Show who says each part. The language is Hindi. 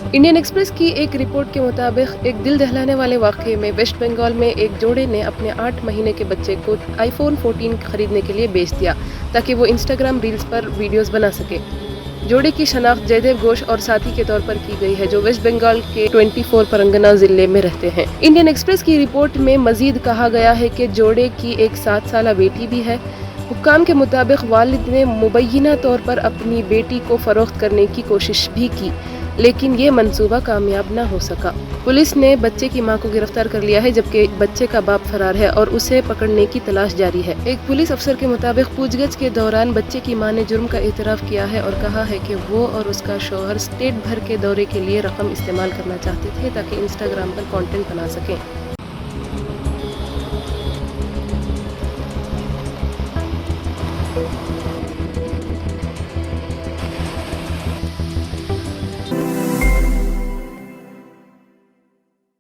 Speaker 1: इंडियन एक्सप्रेस की एक रिपोर्ट के मुताबिक एक दिल दहलाने वाले वाक़ये में वेस्ट बंगाल में एक जोड़े ने अपने 8 महीने के बच्चे को आईफोन 14 खरीदने के लिए बेच दिया ताकि वो इंस्टाग्राम रील्स पर वीडियोस बना सके। जोड़े की शनाख्त जयदेव घोष और साथी के तौर पर की गई है, जो वेस्ट बंगाल के 24 परगना जिले में रहते हैं। इंडियन एक्सप्रेस की रिपोर्ट में मजीद कहा गया है कि जोड़े की एक 7 साला बेटी भी है। हुक्काम के मुताबिक वालिद ने मुबैना तौर पर अपनी बेटी को फरोख्त करने की कोशिश भी की, लेकिन ये मंसूबा कामयाब न हो सका। पुलिस ने बच्चे की मां को गिरफ्तार कर लिया है, जबकि बच्चे का बाप फरार है और उसे पकड़ने की तलाश जारी है। एक पुलिस अफसर के मुताबिक पूछगछ के दौरान बच्चे की मां ने जुर्म का इतराफ किया है और कहा है कि वो और उसका शौहर स्टेट भर के दौरे के लिए रकम इस्तेमाल करना चाहते थे ताकि इंस्टाग्राम पर कंटेंट बना सकें।